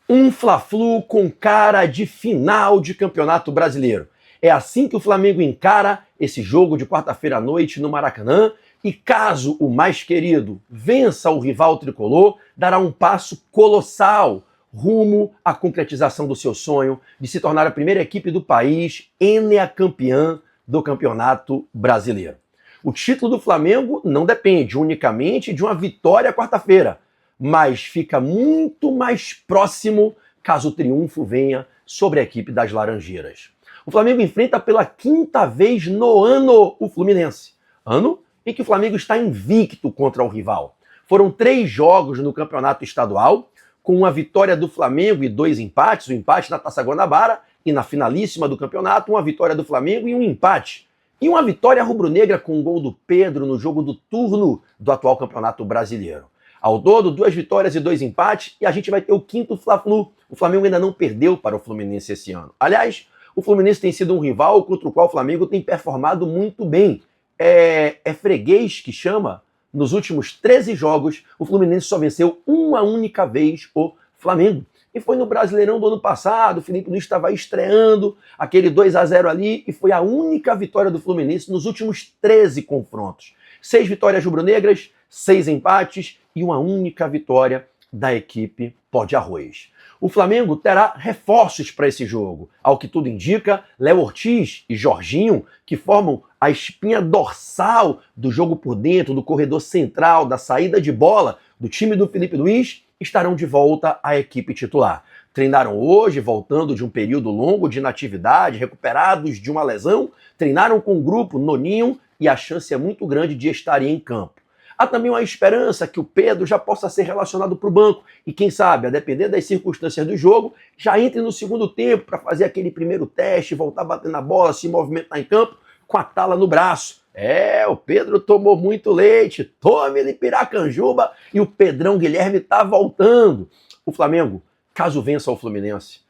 Um Fla-Flu com cara de final de Campeonato Brasileiro. É assim que o Flamengo encara esse jogo de quarta-feira à noite no Maracanã e caso o mais querido vença o rival tricolor, dará um passo colossal rumo à concretização do seu sonho de se tornar a primeira equipe do país campeã do Campeonato Brasileiro. O título do Flamengo não depende unicamente de uma vitória quarta-feira, mas fica muito mais próximo caso o triunfo venha sobre a equipe das Laranjeiras. O Flamengo enfrenta pela quinta vez no ano o Fluminense. Ano em que o Flamengo está invicto contra o rival. Foram 3 jogos no campeonato estadual, com uma vitória do Flamengo e 2 empates, o empate na Taça Guanabara e na finalíssima do campeonato, uma vitória do Flamengo e um empate. E uma vitória rubro-negra com um gol do Pedro no jogo do turno do atual Campeonato Brasileiro. Ao todo, 2 vitórias e 2 empates, e a gente vai ter o 5º Fla-Flu. O Flamengo ainda não perdeu para o Fluminense esse ano. Aliás, o Fluminense tem sido um rival contra o qual o Flamengo tem performado muito bem. É freguês que chama. Nos últimos 13 jogos, o Fluminense só venceu uma única vez o Flamengo. E foi no Brasileirão do ano passado, o Felipe Luiz estava estreando, aquele 2-0 ali, e foi a única vitória do Fluminense nos últimos 13 confrontos. 6 vitórias rubro-negras, 6 empates e uma única vitória da equipe Pó de Arroz. O Flamengo terá reforços para esse jogo. Ao que tudo indica, Léo Ortiz e Jorginho, que formam a espinha dorsal do jogo por dentro, do corredor central, da saída de bola do time do Felipe Luiz, estarão de volta à equipe titular. Treinaram hoje, voltando de um período longo de inatividade, recuperados de uma lesão, treinaram com o grupo Noninho e a chance é muito grande de estarem em campo. Há também uma esperança que o Pedro já possa ser relacionado para o banco e quem sabe, a depender das circunstâncias do jogo, já entre no segundo tempo para fazer aquele primeiro teste, voltar a bater na bola, se movimentar em campo com a tala no braço. O Pedro tomou muito leite, tome ele Piracanjuba e o Pedrão Guilherme está voltando. O Flamengo, caso vença o Fluminense,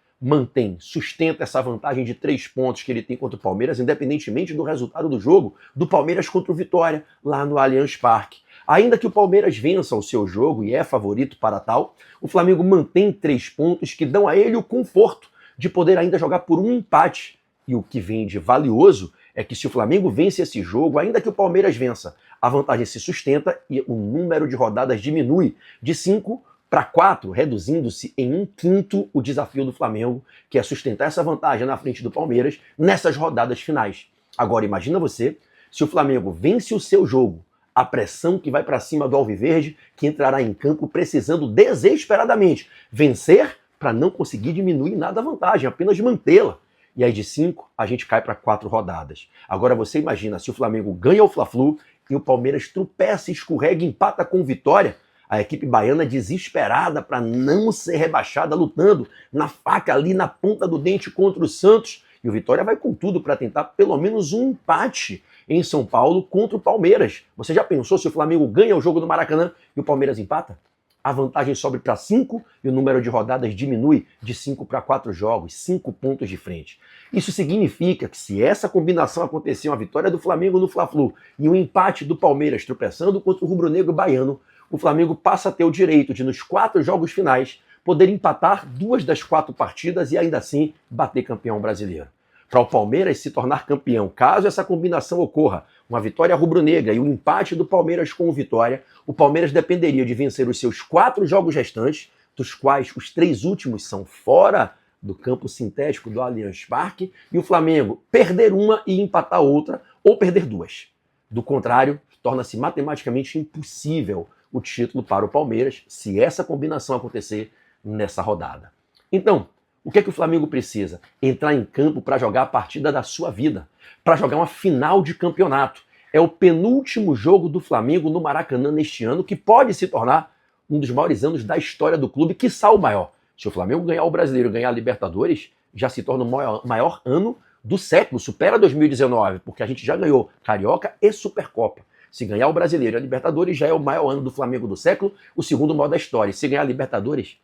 sustenta essa vantagem de 3 pontos que ele tem contra o Palmeiras, independentemente do resultado do jogo, do Palmeiras contra o Vitória, lá no Allianz Parque. Ainda que o Palmeiras vença o seu jogo e é favorito para tal, o Flamengo mantém 3 pontos que dão a ele o conforto de poder ainda jogar por um empate. E o que vem de valioso é que se o Flamengo vence esse jogo, ainda que o Palmeiras vença, a vantagem se sustenta e o número de rodadas diminui de 5 para 4, reduzindo-se em 1/5 o desafio do Flamengo, que é sustentar essa vantagem na frente do Palmeiras nessas rodadas finais. Agora imagina você, se o Flamengo vence o seu jogo, a pressão que vai para cima do Alviverde, que entrará em campo precisando desesperadamente vencer para não conseguir diminuir nada a vantagem, apenas mantê-la. E aí de 5, a gente cai para 4 rodadas. Agora você imagina, se o Flamengo ganha o Fla-Flu e o Palmeiras tropeça, escorrega e empata com Vitória, a equipe baiana desesperada para não ser rebaixada, lutando na faca ali na ponta do dente contra o Santos. E o Vitória vai com tudo para tentar pelo menos um empate em São Paulo contra o Palmeiras. Você já pensou se o Flamengo ganha o jogo do Maracanã e o Palmeiras empata? A vantagem sobe para 5 e o número de rodadas diminui de 5 para 4 jogos, 5 pontos de frente. Isso significa que se essa combinação acontecer, uma vitória do Flamengo no Fla-Flu e um empate do Palmeiras tropeçando contra o rubro-negro baiano, o Flamengo passa a ter o direito de, nos 4 jogos finais, poder empatar 2 das 4 partidas e ainda assim bater campeão brasileiro. Para o Palmeiras se tornar campeão, caso essa combinação ocorra, uma vitória rubro-negra e um empate do Palmeiras com o Vitória, o Palmeiras dependeria de vencer os seus 4 jogos restantes, dos quais os 3 últimos são fora do campo sintético do Allianz Parque, e o Flamengo perder uma e empatar outra, ou perder 2. Do contrário, torna-se matematicamente impossível o título para o Palmeiras, se essa combinação acontecer nessa rodada. Então, o que é que o Flamengo precisa? Entrar em campo para jogar a partida da sua vida, para jogar uma final de campeonato. É o penúltimo jogo do Flamengo no Maracanã neste ano, que pode se tornar um dos maiores anos da história do clube, quiçá o maior. Se o Flamengo ganhar o Brasileiro e ganhar a Libertadores, já se torna o maior ano do século, supera 2019, porque a gente já ganhou Carioca e Supercopa. Se ganhar o Brasileiro e a Libertadores, já é o maior ano do Flamengo do século, o segundo maior da história. Se ganhar a Libertadores,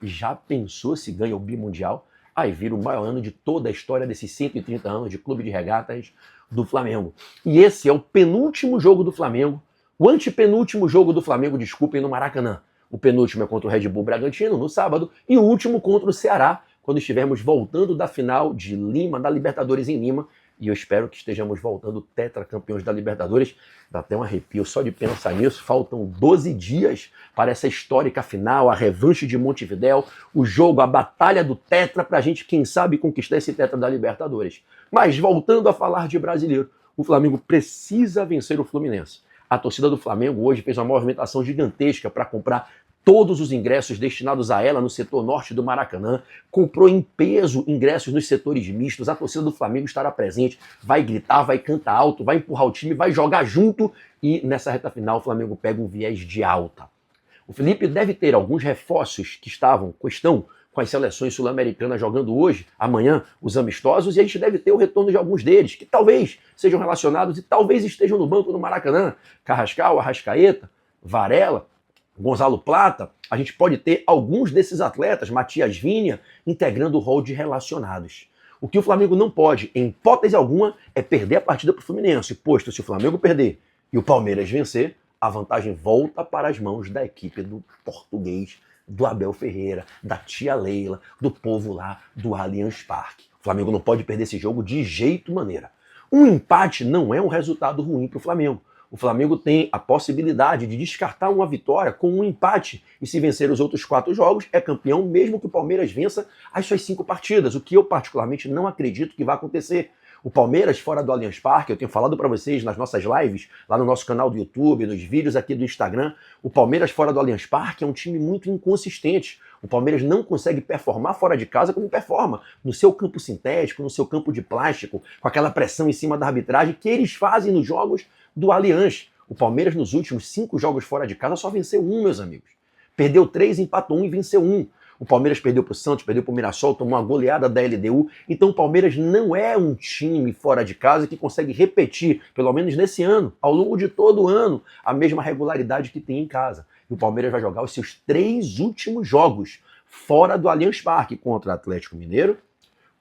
já pensou se ganha o Bimundial? Aí vira o maior ano de toda a história desses 130 anos de clube de regatas do Flamengo. E esse é o penúltimo jogo do Flamengo, o antepenúltimo jogo do Flamengo, desculpem, no Maracanã. O penúltimo é contra o Red Bull Bragantino, no sábado. E o último contra o Ceará, quando estivermos voltando da final de Lima, da Libertadores em Lima. E eu espero que estejamos voltando tetracampeões da Libertadores. Dá até um arrepio só de pensar nisso. Faltam 12 dias para essa histórica final, a revanche de Montevidéu, o jogo, a batalha do tetra, para a gente, quem sabe, conquistar esse tetra da Libertadores. Mas, voltando a falar de brasileiro, o Flamengo precisa vencer o Fluminense. A torcida do Flamengo hoje fez uma movimentação gigantesca para comprar todos os ingressos destinados a ela no setor norte do Maracanã, comprou em peso ingressos nos setores mistos, a torcida do Flamengo estará presente, vai gritar, vai cantar alto, vai empurrar o time, vai jogar junto e nessa reta final o Flamengo pega um viés de alta. O Felipe deve ter alguns reforços que estão com as seleções sul-americanas jogando hoje, amanhã, os amistosos, e a gente deve ter o retorno de alguns deles, que talvez sejam relacionados e talvez estejam no banco do Maracanã. Carrascal, Arrascaeta, Varela, Gonzalo Plata, a gente pode ter alguns desses atletas, Matias Vinha, integrando o rol de relacionados. O que o Flamengo não pode, em hipótese alguma, é perder a partida para o Fluminense, posto se o Flamengo perder e o Palmeiras vencer, a vantagem volta para as mãos da equipe do português, do Abel Ferreira, da tia Leila, do povo lá do Allianz Parque. O Flamengo não pode perder esse jogo de jeito maneira. Um empate não é um resultado ruim para o Flamengo. O Flamengo tem a possibilidade de descartar uma vitória com um empate e se vencer os outros 4 jogos é campeão, mesmo que o Palmeiras vença as suas 5 partidas, o que eu particularmente não acredito que vai acontecer. O Palmeiras fora do Allianz Parque, eu tenho falado para vocês nas nossas lives, lá no nosso canal do YouTube, nos vídeos aqui do Instagram, o Palmeiras fora do Allianz Parque é um time muito inconsistente. O Palmeiras não consegue performar fora de casa como performa no seu campo sintético, no seu campo de plástico, com aquela pressão em cima da arbitragem que eles fazem nos jogos do Allianz. O Palmeiras nos últimos 5 jogos fora de casa só venceu 1, meus amigos. Perdeu 3, empatou 1 e venceu 1. O Palmeiras perdeu para o Santos, perdeu para o Mirassol, tomou uma goleada da LDU. Então o Palmeiras não é um time fora de casa que consegue repetir, pelo menos nesse ano, ao longo de todo o ano, a mesma regularidade que tem em casa. E o Palmeiras vai jogar os seus 3 últimos jogos fora do Allianz Parque, contra o Atlético Mineiro,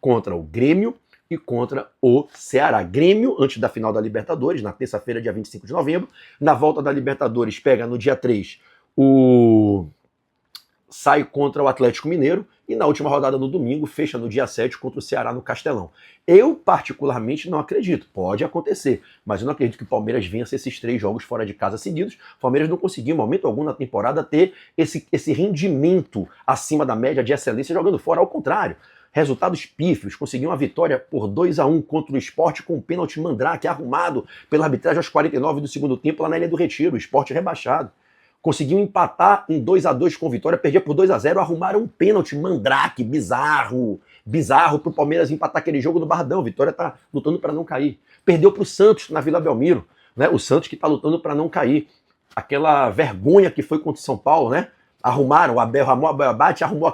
contra o Grêmio e contra o Ceará. Grêmio, antes da final da Libertadores, na terça-feira, dia 25 de novembro. Na volta da Libertadores, pega no dia 3 sai contra o Atlético Mineiro e na última rodada no domingo fecha no dia 7 contra o Ceará no Castelão. Eu particularmente não acredito, pode acontecer, mas eu não acredito que o Palmeiras vença esses 3 jogos fora de casa seguidos. O Palmeiras não conseguiu em momento algum na temporada ter esse rendimento acima da média de excelência jogando fora, ao contrário. Resultados pífios, conseguiu uma vitória por 2-1 contra o Sport com um pênalti Mandrake arrumado pela arbitragem aos 49 do segundo tempo lá na Ilha do Retiro, o Sport rebaixado. Conseguiu empatar em 2-2 com vitória, perdia por 2-0, arrumaram um pênalti Mandrake, bizarro pro Palmeiras empatar aquele jogo no Bardão. Vitória tá lutando para não cair. Perdeu pro Santos na Vila Belmiro, né? O Santos que tá lutando para não cair. Aquela vergonha que foi contra o São Paulo, né? Arrumaram, o Abel Abate arrumou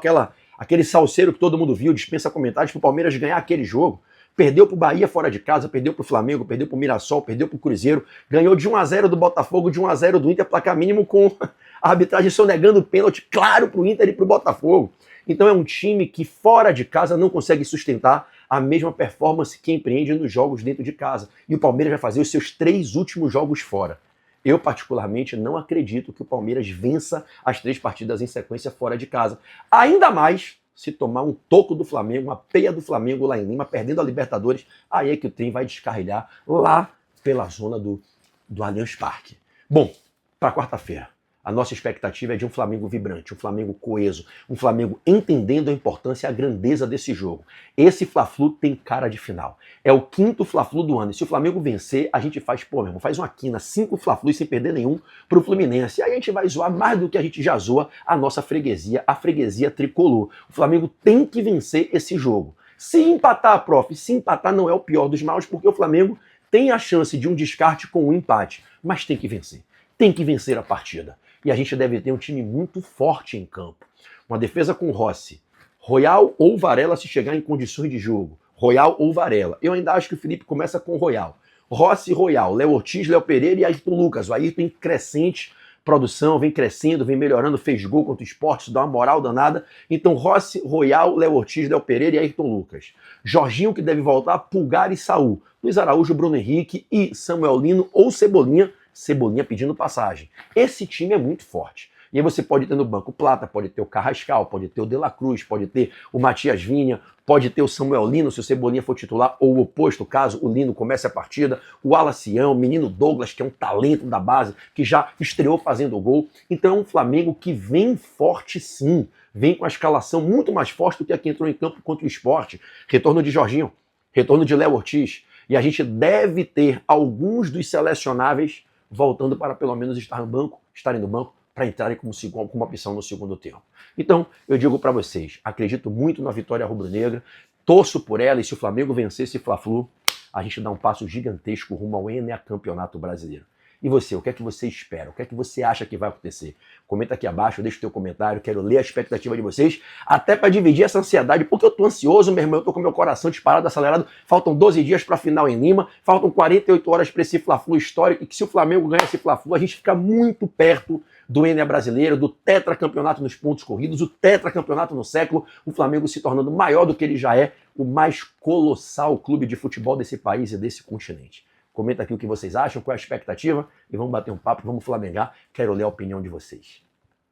aquele salseiro que todo mundo viu, dispensa comentários, pro Palmeiras ganhar aquele jogo. Perdeu pro Bahia fora de casa, perdeu pro Flamengo, perdeu pro Mirassol, perdeu pro Cruzeiro, ganhou de 1-0 do Botafogo, de 1-0 do Inter, placar mínimo com a arbitragem sonegando pênalti claro pro Inter e pro Botafogo. Então é um time que fora de casa não consegue sustentar a mesma performance que empreende nos jogos dentro de casa. E o Palmeiras vai fazer os seus 3 últimos jogos fora. Eu, particularmente, não acredito que o Palmeiras vença as 3 partidas em sequência fora de casa. Ainda mais se tomar um toco do Flamengo, uma peia do Flamengo lá em Lima, perdendo a Libertadores, aí é que o trem vai descarrilhar lá pela zona do Allianz Parque. Bom, para quarta-feira, a nossa expectativa é de um Flamengo vibrante, um Flamengo coeso, um Flamengo entendendo a importância e a grandeza desse jogo. Esse Fla-Flu tem cara de final. É o 5º Fla-Flu do ano. E se o Flamengo vencer, a gente faz, faz uma quina, 5 Fla-Flus sem perder nenhum pro Fluminense. E aí a gente vai zoar mais do que a gente já zoa a nossa freguesia, a freguesia tricolor. O Flamengo tem que vencer esse jogo. Se empatar, se empatar não é o pior dos males, porque o Flamengo tem a chance de um descarte com um empate. Mas tem que vencer. Tem que vencer a partida. E a gente deve ter um time muito forte em campo. Uma defesa com Rossi, Royal ou Varela se chegar em condições de jogo. Royal ou Varela. Eu ainda acho que o Felipe começa com Royal. Rossi e Royal, Léo Ortiz, Léo Pereira e Ayrton Lucas. O Ayrton em crescente produção, vem crescendo, vem melhorando, fez gol contra o Sport, isso dá uma moral danada. Então Rossi, Royal, Léo Ortiz, Léo Pereira e Ayrton Lucas. Jorginho que deve voltar, Pulgar e Saul. Luiz Araújo, Bruno Henrique e Samuel Lino ou Cebolinha pedindo passagem. Esse time é muito forte. E aí você pode ter no banco o Plata, pode ter o Carrascal, pode ter o De La Cruz, pode ter o Matias Vinha, pode ter o Samuel Lino, se o Cebolinha for titular, ou o oposto, caso o Lino comece a partida, o Alacião, o menino Douglas, que é um talento da base, que já estreou fazendo o gol. Então é um Flamengo que vem forte sim, vem com a escalação muito mais forte do que a que entrou em campo contra o Sport. Retorno de Jorginho, retorno de Léo Ortiz, e a gente deve ter alguns dos selecionáveis voltando para pelo menos estarem no banco, para entrarem como uma opção no segundo tempo. Então, eu digo para vocês, acredito muito na vitória rubro-negra, torço por ela, e se o Flamengo vencer esse Fla-Flu, a gente dá um passo gigantesco rumo ao Campeonato Brasileiro. E você, o que é que você espera? O que é que você acha que vai acontecer? Comenta aqui abaixo, deixa o teu comentário, quero ler a expectativa de vocês, até para dividir essa ansiedade, porque eu tô ansioso, meu irmão, eu tô com meu coração disparado, acelerado, faltam 12 dias para a final em Lima, faltam 48 horas para esse Fla-Flu histórico, e que se o Flamengo ganhar esse Fla-Flu, a gente fica muito perto do Brasileiro, do tetracampeonato nos pontos corridos, o tetracampeonato no século, o Flamengo se tornando maior do que ele já é, o mais colossal clube de futebol desse país e desse continente. Comenta aqui o que vocês acham, qual é a expectativa, e vamos bater um papo, vamos flamengar, quero ler a opinião de vocês.